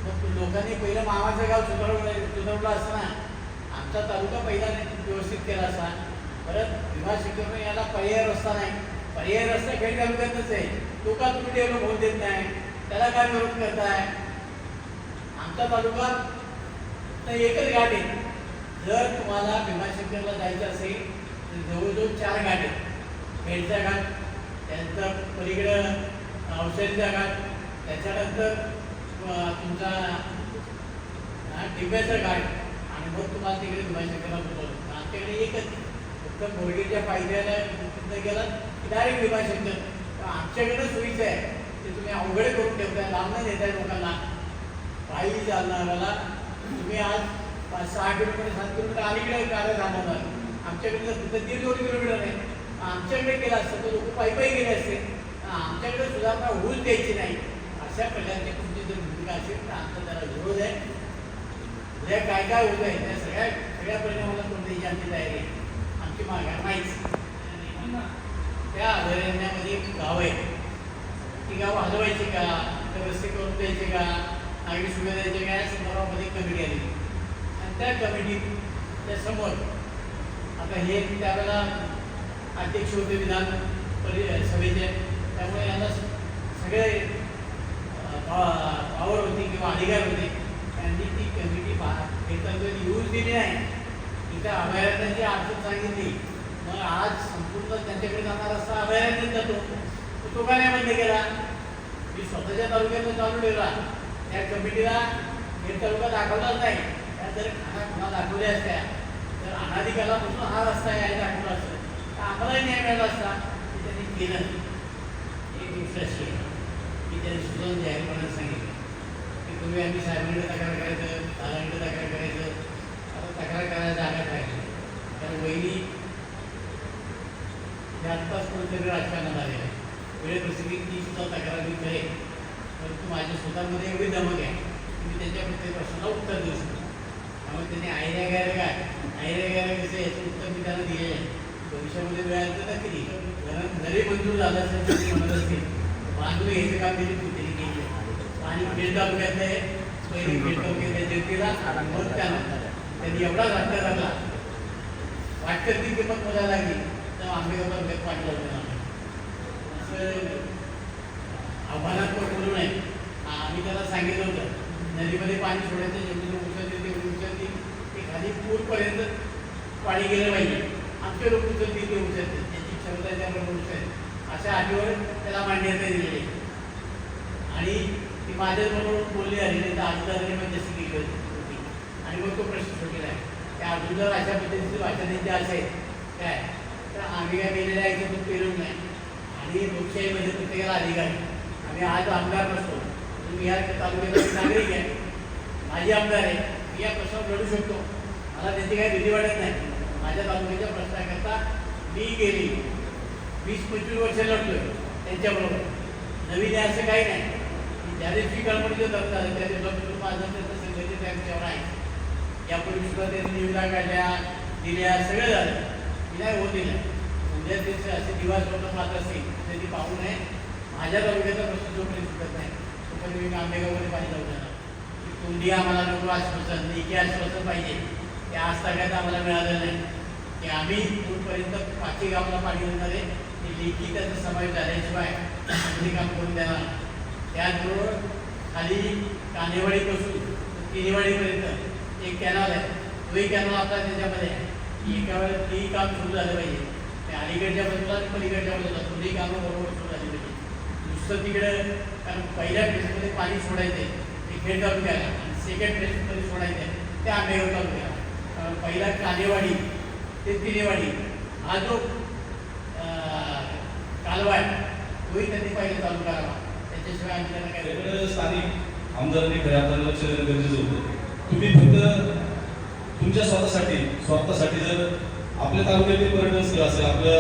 मग लोकांनी पहिलं मामाचं गाव सुधारवलं असतं ना, आमचा तालुका पहिला व्यवस्थित केला असता. परत भीमाशंकर याला पर्याय रस्ता नाही, पर्याय रस्ता खेड तालुक्यातच आहे, तो का तुम्ही डेव्हलप होऊ देत नाही? त्याला काय विरोध करताय? आमचा तालुका तर एकच घाट आहे. जर तुम्हाला भीमाशंकरला जायचं असेल तर जवळजवळ 4 घाट आहेत. खेडचा घाट, त्यानंतर पलीकडं औषधीचा घाट, त्याच्यानंतर तुमचा टिंब्याचा घाट, आणि मग तुम्हाला तिकडे भीमाशंकरला बोलवलं. आमच्याकडे एकच, फक्त बोरगीच्या पायथ्याला तिथं गेला डायरेक्ट भीमाशंकर. आमच्याकडे सोयीचं आहे, ते तुम्ही अवघड करून ठेवताय, लांब नाही देताय लोकांना. पायी चालणाऱ्याला तुम्ही आज 6 किलोमीटर 7 किलोमीटर अलीकडे गाड्या थांबवणार. आमच्याकडे तिथं 1.5-2 किलोमीटर आहे. आमच्याकडे केलं असतं तर लोक पायी पायी गेले असते. आमच्याकडे सुधारणा होऊच द्यायची नाही. अशा प्रकारची तुमची जर भूमिका असेल तर आमचा त्याला विरोध आहे. उद्या काय काय होत आहे त्या सगळ्या परिणामाला कोणत्याही आमची तयारी आहे. आमची मागणी नाहीच. त्या अभयारण्यामध्ये एक गाव आहे, ती गाव हलवायची का, तर रस्ते करून द्यायचे का, नागरिक सुविधा द्यायचे का, या संदर्भामध्ये कमिटी आली. आणि त्या कमिटीच्या समोर आता हे त्यावेळेला अध्यक्ष होते विधान सभेचे, त्यामुळे यांना सगळे पावर होती किंवा अधिकार होते. त्यांनी ती कमिटी खेळताना येऊच दिली नाही. तिथं अभयारण्याची अडचण सांगितली. मग आज संपूर्ण त्यांच्याकडे जाणार रस्ता अभयारण्यात जातो, तो का नाही बंद केला? मी स्वतःच्या तालुक्यात चालू ठेवला. त्या कमिटीला खेड तालुका दाखवलाच नाही. त्या जर खाना दाखवल्या असत्या तर अनाधिकालापासून हा रस्ता आहे दाखवला असतं तर आम्हालाही न्याय मिळाला असता. की त्यांनी केलं. एक गोष्ट अशी आहे की त्यांनी सुचवून जाहीरपणाने सांगितलं की तुम्ही आम्ही साहेबांकडे तक्रार करायचं, दादांकडे तक्रार करायचं. आता तक्रार करायला जागा राहिली कारण वहिनी आत्ताच कोणतरी राजकारणात आलेलं आहे. वेळ प्रसंगी ती सुद्धा तक्रार मी करेल, परंतु माझ्या स्वतःमध्ये एवढी धमक आहे की मी त्यांच्या प्रत्येक प्रश्नाला उत्तर देऊ शकतो. त्यामुळे त्यांनी आयऱ्या गायला कसं याचं उत्तर मी त्यांना दिलेलं आहे. भविष्यामध्ये वेळ तर नक्की जरी मंजूर झालं असेल तरी म्हणत असतील बांधून घ्यायचं काम दिली त्यांनी केलं. आणि खेड तालुक्यातले पहिले खेड तालुक्यातल्या जनतेला मग त्यांनी एवढाच हट्ट धरला, वाटतं ती किंमत मोजायला लागली तर आंबेगाव तालुक्यात पाणी लावलं असं आव्हानात्मक बोलू नये. आम्ही त्याला सांगितलं होतं नदीमध्ये पाणी सोडायचं, जेवढी उचलते तेवढी उचलते, ते खाली पूरपर्यंत पाणी गेलं पाहिजे. आमचे लोक उचलते ते उचलते, त्याची क्षमता त्याप्रमाणे उचलते. अशा अटीवर त्याला मान्यता दिलेली. आणि ती माझ्याबरोबर बोलली आली नाही तर आजूदाराने पण जशी केली होती. आणि मग तो प्रश्न सुटलेला आहे की अजून जर अशा पद्धतीची भाषा त्यांची असेल काय तर आम्ही काय केलेलं आहे की तो पेरून नाही. आणि लोकशाहीमध्ये प्रत्येकाला अधिकार आहे. आम्ही आज आमदार नसतो, तुम्ही या तालुक्याचा नागरिक आहे, माझे आमदार आहे, मी या प्रश्नावर लढू शकतो. मला त्याची काही भीती वाटत नाही. माझ्या तालुक्याच्या प्रश्नाकरता मी गेली 20-25 वर्ष लढतोय त्यांच्याबरोबर. नवीन आहे असं काही नाही. ज्या दिवशी कळमडीचं दफ्तर झालं त्या दिवसापासून माझं त्याचं संघर्ष त्यांच्यावर आहे. यापूर्वी सुद्धा त्यांनी निविदा काढल्या, दिल्या, सगळं झालं. मी नाही होत दिलं. उद्या दिवशी असे दिवस होतं मात्र असेल त्यांनी पाहू नये. माझ्या तालुक्याचा प्रश्न जोपर्यंत सुटत नाही तोपर्यंत मी आंबेगावमध्ये पाणी लावू जाणार. तोंडी आम्हाला नको आश्वासन, लेखी आश्वासन पाहिजे. ते आज तागायचं आम्हाला मिळालं नाही की आम्ही दूरपर्यंत 5 गावाला पाणी देणार आहे. ते लेखी त्याचा समावेश झाल्याशिवाय आम्ही काम करून देणार. त्याचबरोबर खाली कानेवाडीपासून किनेवाडीपर्यंत एक कॅनॉल आहे. तोही कॅनॉल आपला त्याच्यामध्ये आहे. एका वेळेला तेही काम सुरू झालं पाहिजे. ते अलीकडच्या बाजूला आणि पलीकडच्या बाजूला दोन्ही कामं बरोबर सुरू झाली पाहिजे. नुसतं तिकडं कारण पहिल्या फेजमध्ये पाणी सोडायचं आहे ते खेड तालुक्याला आणि सेकंड फेजमध्ये सोडायचं आहे ते आंबेगाव तालुक्याला. कारण पहिला कानेवाडी ते तिनेवाडी हा जो कालवा आहे तोही त्यांनी पहिला चालू करावा. त्याच्याशिवाय आम्ही त्यांना काय स्थानिक आमदारांनी खऱ्या अर्थाने लक्ष देणं गरजेचं होतं. तुम्ही फक्त तुमच्या स्वार्थासाठी जर आपल्या तालुक्यातील पर्यटन स्थळ असेल, आपलं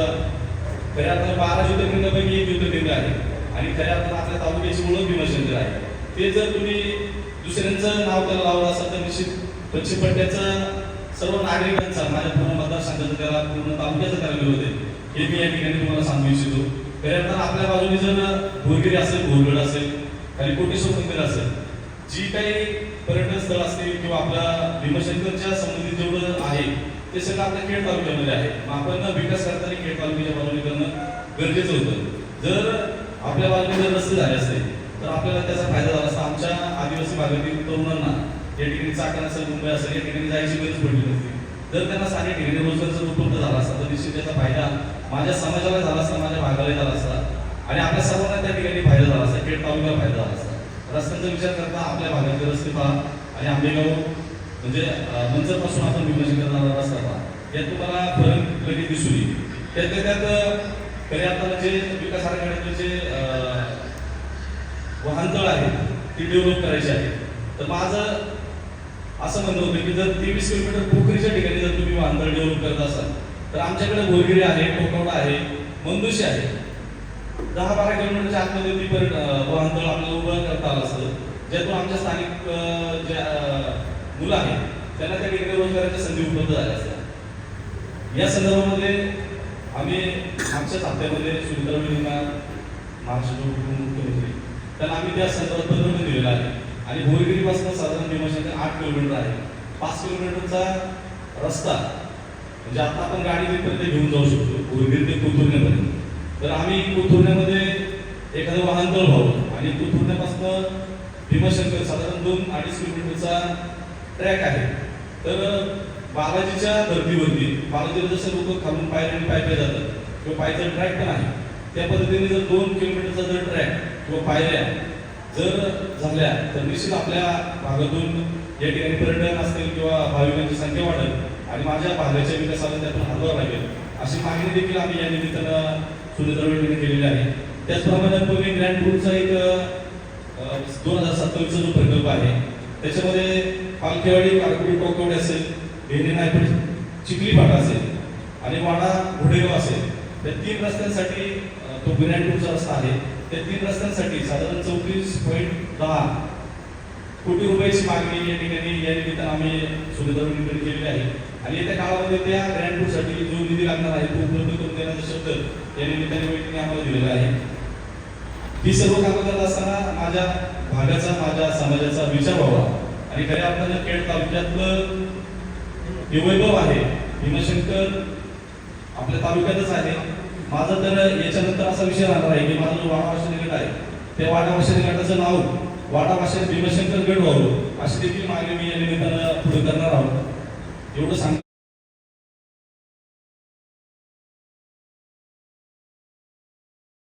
खऱ्या अर्थानं 12 ज्योतिर्लिंगापैकी एक ज्योतिर्लिंग आहे आणि खऱ्या अर्थानं आपल्या तालुक्याची ओळख भीमाशंकर आहे. ते जर तुम्ही दुसऱ्यांचं नाव त्याला लावलं असाल तर निश्चित पश्चिम पट्ट्याचं सर्व नागरिकांचा, माझ्या पूर्ण मतदारसंघाचा, त्याला पूर्ण तालुक्याचा त्याला विरोध आहे. हे मी या ठिकाणी तुम्हाला सांगू इच्छितो. खऱ्या अर्थानं आपल्या बाजूने जर बोरगिरी असेल, बोरगड असेल, खाली कोटेश्वर मंदिर असेल, जी काही पर्यटन स्थळ असतील किंवा आपल्या भीमशंकरच्या संबंधित जेवढं आहे ते सगळं आपल्या खेड तालुक्यामध्ये आहे. मग आपण विकास करताना खेड तालुक्याच्या बाजूने करणं गरजेचं होतं. जर आपल्या बाजूने जर रस्ते झाले असते तर आपल्याला त्याचा फायदा झाला असता. आमच्या आदिवासी भागातील तरुणांना या ठिकाणी चाकण असेल, मुंबई असेल, या ठिकाणी जायची गरज पडली नसती. जर त्यांना स्थानिक ठिकाणी रोजगार जर उपलब्ध झाला असता तर निश्चित त्याचा फायदा माझ्या समाजाला झाला असता, माझ्या भागाला झाला असता आणि आपल्या सर्वांना त्या ठिकाणी फायदा झाला असता, खेड तालुक्याला फायदा झाला असता. रस्त्यांचा विचार करता आपल्या भागातले रस्ते पहा आणि आंबेगाव म्हणजे मंचरपासून आपण भीमशंकर जाणारा रस्ता पहा, यात तुम्हाला फरक लगेच दिसून येईल. त्यातल्या त्यात खऱ्या अर्थानं जे विकास आराखड्यातले जे वाहनतळ आहेत ती डेव्हलप करायची आहे. तर माझं असं म्हणणं होतं की जर 23 किलोमीटर पोखरीच्या ठिकाणी जर तुम्ही वाहनतळ डेव्हलप करत असाल तर आमच्याकडे बोरगिरी आहे, टोकवडा आहे, मंदुशी आहे. 10-12 किलोमीटरच्या आतमध्ये ती वाहनतळ आपल्याला उभं करता आलं असतं, ज्यातून आमच्या स्थानिक ज्या मुलं आहेत त्यांना त्या ठिकाणी रोजगाराच्या संधी उपलब्ध झाल्या असत्या. या संदर्भामध्ये आम्ही मागच्याच हप्त्यामध्ये सुनीतारावांना महाराष्ट्राचे उपमुख्यमंत्री त्यांना आम्ही त्या संदर्भात पत्र पण दिलेलं आहे. आणि बोरगिरीपासून साधारण भीमशंकर 8 किलोमीटर आहे. 5 किलोमीटरचा रस्ता म्हणजे आता आपण गाडी तिथपर्यंत घेऊन जाऊ शकतो बोरगिरी ते कोथुर्ण्यापर्यंत. तर आम्ही कोथुर्ण्यामध्ये एखादं वाहनतळ व्हावं आणि कोथुर्ण्यापासून भीमशंकर साधारण 2-2.5 किलोमीटरचा ट्रॅक आहे. तर बालाजीच्या धर्तीवरती बालाजीला जसं लोक खालून पायऱ्याने पाय जातात किंवा पायचा ट्रॅक पण आहे, त्या पद्धतीने जर 2 किलोमीटरचा जर ट्रॅक किंवा पायऱ्या जर झाल्या तर निश्चित आपल्या भागातून या ठिकाणी पर्यटन असतील किंवा भाविकांची संख्या वाढेल आणि माझ्या भागाच्या विकासाला त्यातून हातभार लागेल अशी मागणी देखील आम्ही या निमित्तानं सुनीतारावांनी केलेली आहे. त्याचप्रमाणे पुणे ग्रँड टूरचा एक 2027 जो प्रकल्प आहे त्याच्यामध्ये पालखेवाडी, कारकुडी, टोकवडे असेल, भेंडी नायपड, चिखली फाटा असेल आणि वाडा घोडेगाव असेल, त्या 3 रस्त्यांसाठी तो ग्रँड टूरचा रस्ता आहे. त्या 3 रस्त्यांसाठी साधारण 34.10 कोटी रुपयाची मागणी या ठिकाणी या निमित्तानं आम्ही सुनीतारावांकडे केलेली आहे. आणि येत्या काळामध्ये त्या ग्रँड टूरसाठी जो निधी लागणार आहे तो उपलब्ध करून देण्याचा शब्द या निमित्ताने बैठकीने आम्हाला दिलेला आहे. ही सर्व कामं करत असताना माझ्या भागाचा, माझ्या समाजाचा विचार व्हावा आणि खऱ्या अर्थानं खेड तालुक्यातलं हे वैभव आहे. भीमशंकर आपल्या तालुक्यातच आहे. माझा तर याच्यानंतर असा विषय राहणार आहे की माझा जो वाडा वाशिनी गट आहे त्या वाडा वाशिनी गटाचं नाव वाडा वाशिनी भीमशंकर गट व्हावं अशी देखील मागणी मी या निमित्तानं पुढे करणार आहोत. एवढं सांगतो.